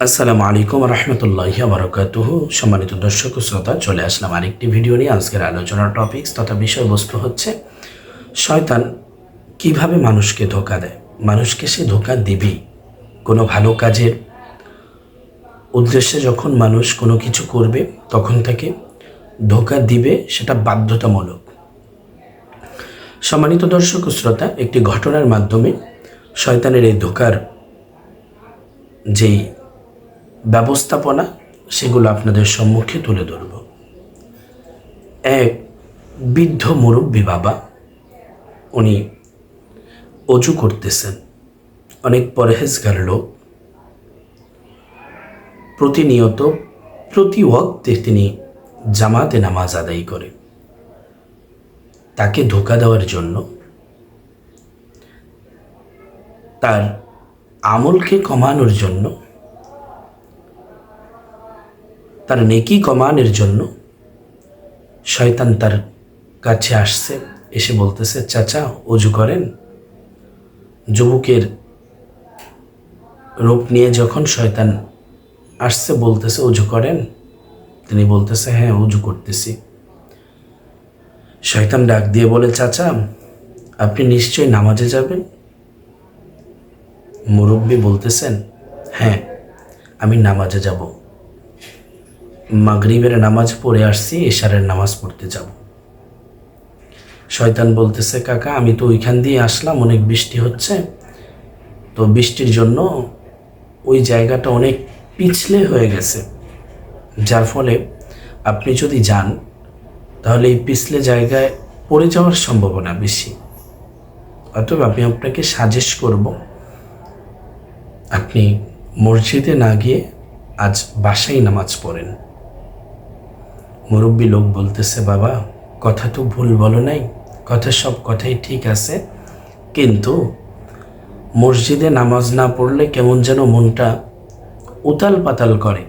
আসসালামু আলাইকুম রহমতুল্লাহি বারাকাতুহু। সম্মানিত দর্শক ও শ্রোতা, চলে আসলাম আরেকটি ভিডিও নিয়ে। আজকের আলোচনার টপিকস তথা বিষয়বস্তু হচ্ছে শয়তান কিভাবে মানুষকে ধোঁকা দেয়। মানুষকে সে ধোঁকা দিবেই। কোনো ভালো কাজের উদ্দেশ্যে যখন মানুষ কোনো কিছু করবে তখন তাকে ধোঁকা দিবে, সেটা বাধ্যতামূলক। সম্মানিত দর্শক ও শ্রোতা, একটি ঘটনার মাধ্যমে শয়তানের এই ধোঁকার যেই ব্যবস্থাপনা সেগুলো আপনাদের সম্মুখে তুলে ধরব। এক বৃদ্ধ মুরব্বী বাবা, উনি অজু করতেছেন। অনেক পরহেজগার লোক, প্রতিনিয়ত প্রতি ওয়াক্তে তিনি জামাতে নামাজ আদায় করে। তাকে ধোঁকা দেওয়ার জন্য, তার আমলকে কমানোর জন্য, তার নেকি কমানোর জন্য শয়তান তার কাছে আসছে। এসে বলতেছে, চাচা অজু করেন। যুবকের রূপ নিয়ে যখন শয়তান আসছে, বলতেছে অজু করেন। তিনি বলতেছে, হ্যাঁ অজু করতেছি। শয়তান ডাক দিয়ে বলে, চাচা আপনি নিশ্চয়ই নামাজে যাবেন। মুরব্বী বলতেছেন, হ্যাঁ আমি নামাজে যাব। মাগরিবের নামাজ পড়ে আসছি, এশারের নামাজ পড়তে যাব। শয়তান বলতেছে, কাকা আমি তো ওইখান দিয়ে আসলাম, অনেক বৃষ্টি হচ্ছে, তো বৃষ্টির জন্য ওই জায়গাটা অনেক পিছলে হয়ে গেছে, যার ফলে আপনি যদি যান তাহলে এই পিছলে জায়গায় পড়ে যাওয়ার সম্ভাবনা বেশি। অতএব আমি আপনাকে সাজেস্ট করব, আপনি মসজিদে না গিয়ে আজ বাসায় নামাজ পড়েন। মুরব্বী লোক বলতেছে, বাবা কথা তো ভুল বলো নাই, কথা সব কথাই ঠিক আছে, কিন্তু মসজিদে নামাজ না পড়লে কেমন যেন মনটা উতাল পাতাল করে,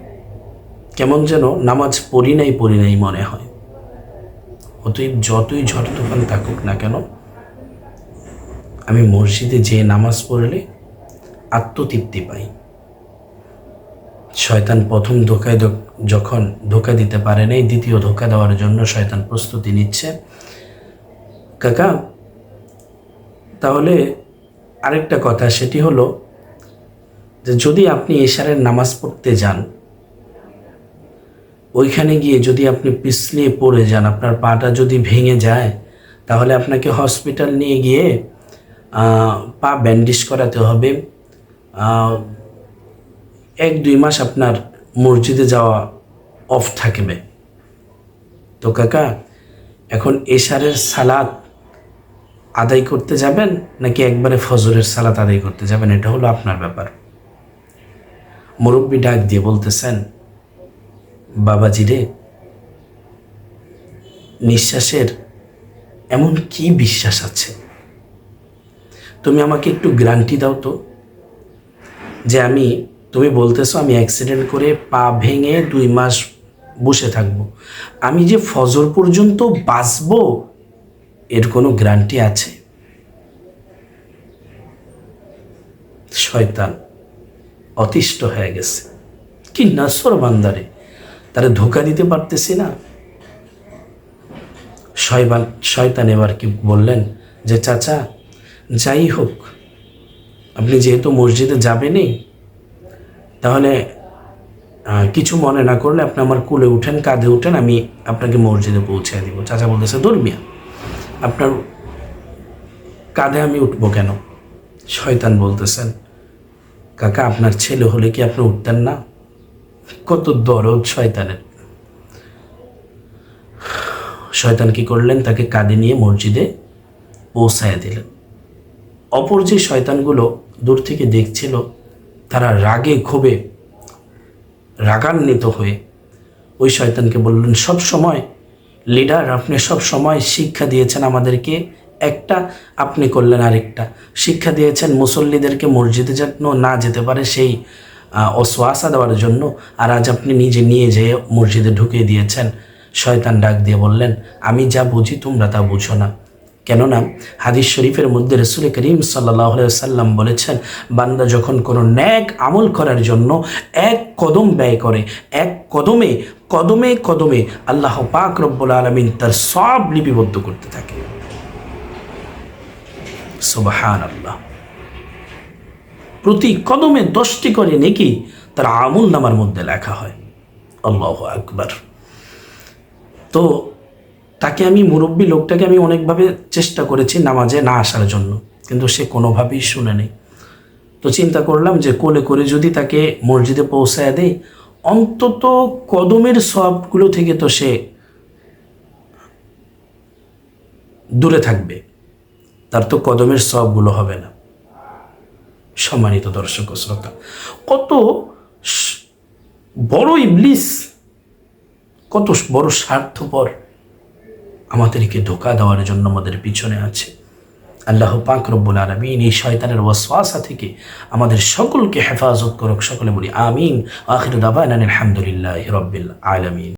কেমন যেন নামাজ পড়ি নাই মনে হয়। অতএব যতই ঝড় তুফান থাকুক না কেন, আমি মসজিদে যেয়ে নামাজ পড়লে আত্মতৃপ্তি পাই। শয়তান প্রথম যখন ধোঁকা দিতে পারে নাই, দ্বিতীয় ধোঁকা দেওয়ার জন্য শয়তান প্রস্তুতি নিচ্ছে। কাকা তাহলে আরেকটা কথা, সেটি হলো যে যদি আপনি এশারের নামাজ পড়তে যান, ওইখানে গিয়ে যদি আপনি পিছলিয়ে পড়ে যান, আপনার পাটা যদি ভেঙে যায়, তাহলে আপনাকে হসপিটাল নিয়ে গিয়ে পা ব্যান্ডেজ করাতে হবে। 1-2 মাস আপনার মসজিদে যাওয়া অফ থাকবে। তো কাকা এখন এশারের সালাত আদায় করতে যাবেন নাকি একবারে ফজরের সালাত আদায় করতে যাবেন, এটা হলো আপনার ব্যাপার। মুরব্বী ডাক দিয়ে বলতেছেন, বাবাজি রে, নিঃশ্বাসের এমন কি বিশ্বাস আছে? তুমি আমাকে একটু গ্যারান্টি দাও তো, যে তুমি বলতেছো আমি অ্যাক্সিডেন্ট করে পা ভেঙে 2 মাস বসে থাকবো, আমি যে ফজর পর্যন্ত বাঁচবো এর কোনো গ্যারান্টি আছে? শয়তান অতিষ্ঠ হয়ে গেছে, কি নাসর বান্দারে, তারা ধোঁকা দিতে পারতেছি না। শয়তান এবার কি বললেন যে, চাচা যাই হোক, আপনি যেহেতু মসজিদে যাবেনই, তাহলে কিছু মনে না করলে আপনি আমার কোলে উঠেন, কাঁধে উঠেন, আমি আপনাকে মসজিদে পৌঁছে দিব। চাচা বলতেছে, ধর্মিয়া আপনার কাঁধে আমি উঠবো কেন? শয়তান বলতেছেন, কাকা আপনার ছেলে হলে কি আপনি উঠতেন না? কত দরদ শয়তানের। শয়তান কি করলেন, তাকে কাঁধে নিয়ে মসজিদে পৌঁছায় দিলেন। অপর যে শয়তানগুলো দূর থেকে দেখছিল, তারা রাগে ক্ষোভে রাগান্বিত হয়ে ওই শয়তানকে বললেন, সব সময় লিডার আপনি সব সময় শিক্ষা দিয়েছেন আমাদেরকে একটা, আপনি করলেন আরেকটা। শিক্ষা দিয়েছেন মুসল্লিদেরকে মসজিদে যেন না যেতে পারে সেই অসওয়াসা দেওয়ার জন্য, আর আজ আপনি নিজে নিয়ে যেয়ে মসজিদে ঢুকিয়ে দিয়েছেন। শয়তান ডাক দিয়ে বললেন, আমি যা বুঝি তোমরা তা বুঝো না, কেননা হাদিস শরীফের মধ্যে রাসূল করিম সাল্লাল্লাহু আলাইহি ওয়াসাল্লাম বলেছেন, বান্দা যখন কোনো নেক আমল করার জন্য এক কদম ব্যয় করে, এক কদমে কদমে কদমে আল্লাহ পাক রব্বুল আলামিন তার সব লিপিবদ্ধ করতে থাকে। সুবহানাল্লাহ। প্রতি কদমে 10টি করে নেকি তার আমল নামার মধ্যে লেখা হয়। আল্লাহু আকবার। তো তাকে আমি, মুরব্বী লোকটাকে আমি অনেকভাবে চেষ্টা করেছি নামাজে না আসার জন্য, কিন্তু সে কোনোভাবেই শুনে নেই। তো চিন্তা করলাম যে কোলে করে যদি তাকে মসজিদে পৌঁছায় দেই, অন্তত কদমের সবগুলো থেকে তো সে দূরে থাকবে, তার তো কদমের সবগুলো হবে না। সম্মানিত দর্শক ও শ্রোতা, কত বড় ইবলিস, কত বড় স্বার্থপর আমাদেরকে ধোঁকা দেওয়ার জন্য আমাদের পিছনে আছে। আল্লাহ পাক রব্বুল আলামিন এই শয়তানের ওয়াসওয়াসা থেকে আমাদের সকলকে হেফাজত করুক। সকলে বলি আমিন। আখিরু দাওয়ানা আলহামদুলিল্লাহি রাব্বিল আলামিন।